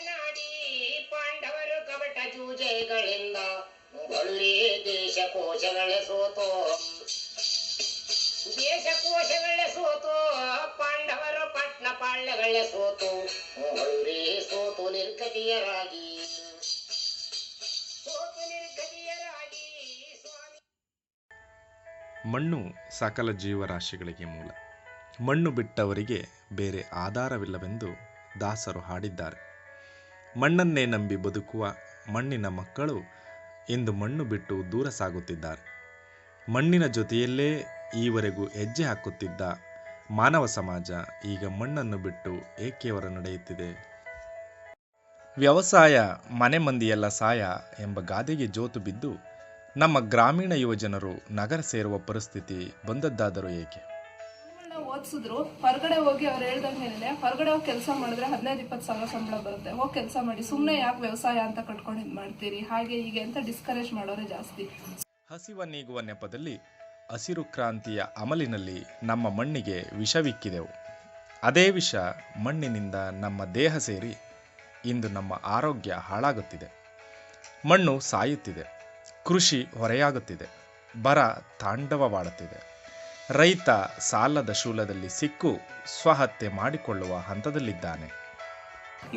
ನಾಡಿ ಪಾಂಡವರು ಕಪಟ ಜೂಜೆಗಳಿಂದ ಒಳ್ಳೆ ದೇಶಕೋಶಗಳೇ ಸೋತೋ ಪಾಂಡವರು ಪಟ್ನ ಪಾಳ್ಯಗಳೇ ಸೋತು ಒಳ್ಳೆ ಸೋತು ನಿರ್ಗತಿಯರಾಗಿ ಮಣ್ಣು ಸಕಲ ಜೀವರಾಶಿಗಳಿಗೆ ಮೂಲ. ಮಣ್ಣು ಬಿಟ್ಟವರಿಗೆ ಬೇರೆ ಆಧಾರವಿಲ್ಲವೆಂದು ದಾಸರು ಹಾಡಿದ್ದಾರೆ. ಮಣ್ಣನ್ನೇ ನಂಬಿ ಬದುಕುವ ಮಣ್ಣಿನ ಮಕ್ಕಳು ಇಂದು ಮಣ್ಣು ಬಿಟ್ಟು ದೂರ ಸಾಗುತ್ತಿದ್ದಾರೆ. ಮಣ್ಣಿನ ಜೊತೆಯಲ್ಲೇ ಈವರೆಗೂ ಹೆಜ್ಜೆ ಹಾಕುತ್ತಿದ್ದ ಮಾನವ ಸಮಾಜ ಈಗ ಮಣ್ಣನ್ನು ಬಿಟ್ಟು ಏಕೆ ನಡೆಯುತ್ತಿದೆ? ವ್ಯವಸಾಯ ಮನೆ ಮಂದಿಯೆಲ್ಲ ಸಾಯ ಎಂಬ ಗಾದೆಗೆ ಜೋತು ಬಿದ್ದು ನಮ್ಮ ಗ್ರಾಮೀಣ ಯುವಜನರು ನಗರ ಸೇರುವ ಪರಿಸ್ಥಿತಿ ಬಂದದ್ದಾದರೂ ಏಕೆ? ಓದಿಸಿದ್ರು ಹೊರಗಡೆ ಹೋಗಿ ಅವ್ರು ಹೇಳ್ದಂಗೆ ಹೊರಗಡೆ ಹೋಗಿ ಕೆಲಸ ಮಾಡಿದ್ರೆ 15-20 ಸಾವಿರ ಸಂಬಳ ಬರುತ್ತೆ, ಹೋಗಿ ಕೆಲಸ ಮಾಡಿ, ಸುಮ್ಮನೆ ಯಾಕೆ ವ್ಯವಸಾಯ ಅಂತ ಕಟ್ಕೊಂಡು ಇದು ಮಾಡ್ತೀರಿ, ಹಾಗೆ ಹೀಗೆ ಅಂತ ಡಿಸ್ಕರೇಜ್ ಮಾಡೋರೆ ಜಾಸ್ತಿ. ಹಸಿವ ನೀಗುವ ನೆಪದಲ್ಲಿ ಹಸಿರು ಕ್ರಾಂತಿಯ ಅಮಲಿನಲ್ಲಿ ನಮ್ಮ ಮಣ್ಣಿಗೆ ವಿಷವಿಕ್ಕಿದೆವು. ಅದೇ ವಿಷ ಮಣ್ಣಿನಿಂದ ನಮ್ಮ ದೇಹ ಸೇರಿ ಇಂದು ನಮ್ಮ ಆರೋಗ್ಯ ಹಾಳಾಗುತ್ತಿದೆ. ಮಣ್ಣು ಸಾಯುತ್ತಿದೆ, ಕೃಷಿ ಹೊರೆಯಾಗುತ್ತಿದೆ, ಬರ ತಾಂಡವವಾಡುತ್ತಿದೆ. ರೈತ ಸಾಲದ ಶೂಲದಲ್ಲಿ ಸಿಕ್ಕು ಸ್ವಹತ್ಯೆ ಮಾಡಿಕೊಳ್ಳುವ ಹಂತದಲ್ಲಿದ್ದಾನೆ.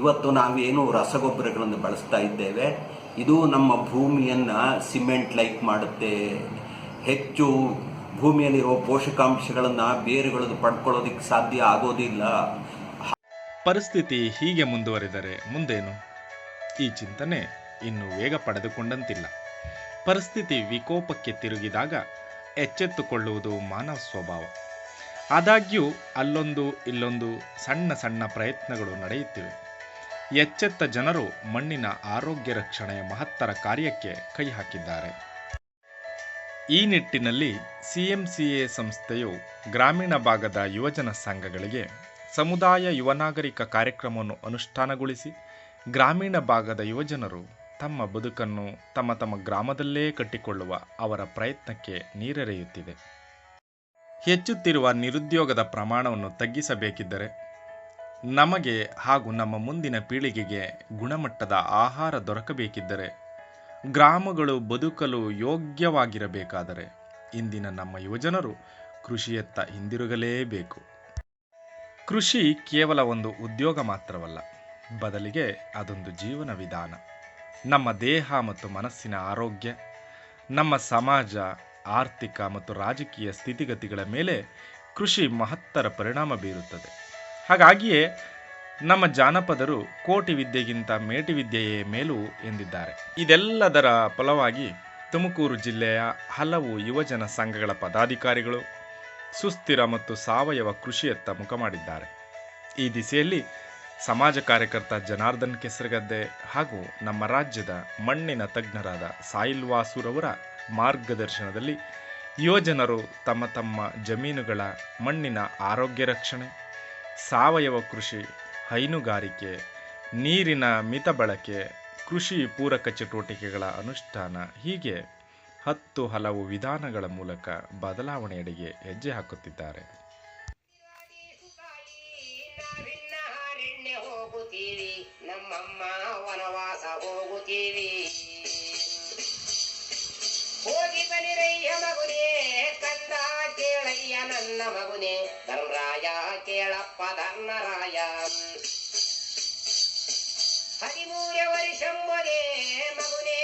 ಇವತ್ತು ನಾವೇನು ರಸಗೊಬ್ಬರಗಳನ್ನು ಬಳಸ್ತಾ ಇದ್ದೇವೆ, ಇದು ನಮ್ಮ ಭೂಮಿಯನ್ನು ಸಿಮೆಂಟ್ ಲೈಕ್ ಮಾಡುತ್ತೆ. ಹೆಚ್ಚು ಭೂಮಿಯಲ್ಲಿರುವ ಪೋಷಕಾಂಶಗಳನ್ನು ಬೇರುಗಳು ಪಡ್ಕೊಳ್ಳೋದಕ್ಕೆ ಸಾಧ್ಯ ಆಗೋದಿಲ್ಲ. ಪರಿಸ್ಥಿತಿ ಹೀಗೆ ಮುಂದುವರಿದರೆ ಮುಂದೇನು? ಈ ಚಿಂತನೆ ಇನ್ನು ವೇಗ ಪಡೆದುಕೊಂಡಂತಿಲ್ಲ. ಪರಿಸ್ಥಿತಿ ವಿಕೋಪಕ್ಕೆ ತಿರುಗಿದಾಗ ಎಚ್ಚೆತ್ತುಕೊಳ್ಳುವುದು ಮಾನವ ಸ್ವಭಾವ. ಆದಾಗ್ಯೂ ಅಲ್ಲೊಂದು ಇಲ್ಲೊಂದು ಸಣ್ಣ ಸಣ್ಣ ಪ್ರಯತ್ನಗಳು ನಡೆಯುತ್ತಿವೆ. ಎಚ್ಚೆತ್ತ ಜನರು ಮಣ್ಣಿನ ಆರೋಗ್ಯ ರಕ್ಷಣೆಯ ಮಹತ್ತರ ಕಾರ್ಯಕ್ಕೆ ಕೈ ಹಾಕಿದ್ದಾರೆ. ಈ ನಿಟ್ಟಿನಲ್ಲಿ CMCA ಸಂಸ್ಥೆಯು ಗ್ರಾಮೀಣ ಭಾಗದ ಯುವಜನ ಸಂಘಗಳಿಗೆ ಸಮುದಾಯ ಯುವ ನಾಗರಿಕ ಕಾರ್ಯಕ್ರಮವನ್ನು ಅನುಷ್ಠಾನಗೊಳಿಸಿ ಗ್ರಾಮೀಣ ಭಾಗದ ಯುವಜನರು ತಮ್ಮ ಬದುಕನ್ನು ತಮ್ಮ ತಮ್ಮ ಗ್ರಾಮದಲ್ಲೇ ಕಟ್ಟಿಕೊಳ್ಳುವ ಅವರ ಪ್ರಯತ್ನಕ್ಕೆ ನೀರೆರೆಯುತ್ತಿದೆ. ಹೆಚ್ಚುತ್ತಿರುವ ನಿರುದ್ಯೋಗದ ಪ್ರಮಾಣವನ್ನು ತಗ್ಗಿಸಬೇಕಿದ್ದರೆ ನಮಗೆ ಹಾಗೂ ನಮ್ಮ ಮುಂದಿನ ಪೀಳಿಗೆಗೆ ಗುಣಮಟ್ಟದ ಆಹಾರ ದೊರಕಬೇಕಿದ್ದರೆ, ಗ್ರಾಮಗಳು ಬದುಕಲು ಯೋಗ್ಯವಾಗಿರಬೇಕಾದರೆ ಇಂದಿನ ನಮ್ಮ ಯುವಜನರು ಕೃಷಿಯತ್ತ ಹಿಂದಿರುಗಲೇಬೇಕು. ಕೃಷಿ ಕೇವಲ ಒಂದು ಉದ್ಯೋಗ ಮಾತ್ರವಲ್ಲ, ಬದಲಿಗೆ ಅದೊಂದು ಜೀವನ ವಿಧಾನ. ನಮ್ಮ ದೇಹ ಮತ್ತು ಮನಸ್ಸಿನ ಆರೋಗ್ಯ, ನಮ್ಮ ಸಮಾಜ, ಆರ್ಥಿಕ ಮತ್ತು ರಾಜಕೀಯ ಸ್ಥಿತಿಗತಿಗಳ ಮೇಲೆ ಕೃಷಿ ಮಹತ್ತರ ಪರಿಣಾಮ ಬೀರುತ್ತದೆ. ಹಾಗಾಗಿಯೇ ನಮ್ಮ ಜಾನಪದರು ಕೋಟಿ ವಿದ್ಯೆಗಿಂತ ಮೇಟಿ ವಿದ್ಯೆಯೇ ಮೇಲು ಎಂದಿದ್ದಾರೆ. ಇದೆಲ್ಲದರ ಫಲವಾಗಿ ತುಮಕೂರು ಜಿಲ್ಲೆಯ ಹಲವು ಯುವಜನ ಸಂಘಗಳ ಪದಾಧಿಕಾರಿಗಳು ಸುಸ್ಥಿರ ಮತ್ತು ಸಾವಯವ ಕೃಷಿಯತ್ತ ಮುಖ ಮಾಡಿದ್ದಾರೆ. ಈ ದಿಸೆಯಲ್ಲಿ ಸಮಾಜ ಕಾರ್ಯಕರ್ತ ಜನಾರ್ದನ್ ಕೆಸರಗದ್ದೆ ಹಾಗೂ ನಮ್ಮ ರಾಜ್ಯದ ಮಣ್ಣಿನ ತಜ್ಞರಾದ ಸಾಯಿಲ್ ವಾಸುರವರ ಮಾರ್ಗದರ್ಶನದಲ್ಲಿ ಯುವಜನರು ತಮ್ಮ ತಮ್ಮ ಜಮೀನುಗಳ ಮಣ್ಣಿನ ಆರೋಗ್ಯ ರಕ್ಷಣೆ, ಸಾವಯವ ಕೃಷಿ, ಹೈನುಗಾರಿಕೆ, ನೀರಿನ ಮಿತ ಬಳಕೆ, ಕೃಷಿ ಪೂರಕ ಚಟುವಟಿಕೆಗಳ ಅನುಷ್ಠಾನ ಹೀಗೆ 10 ಹಲವು ವಿಧಾನಗಳ ಮೂಲಕ ಬದಲಾವಣೆಯಡೆಗೆ ಹೆಜ್ಜೆ ಹಾಕುತ್ತಿದ್ದಾರೆ. ನಮ್ಮಮ್ಮ ವನವಾಸ ಹೋಗುತ್ತೀವಿ, ಹೋಗಿ ಬನಿರಯ್ಯ ಮಗುನೇ, ಕಂದ ಕೇಳಯ್ಯ ನನ್ನ ಮಗುನೇ, ಧರ್ಮರಾಯ ಕೇಳಪ್ಪ ಧರ್ಮರಾಯ. 13 ವರ್ಷಂಬೊದೆ ಮಗುನೇ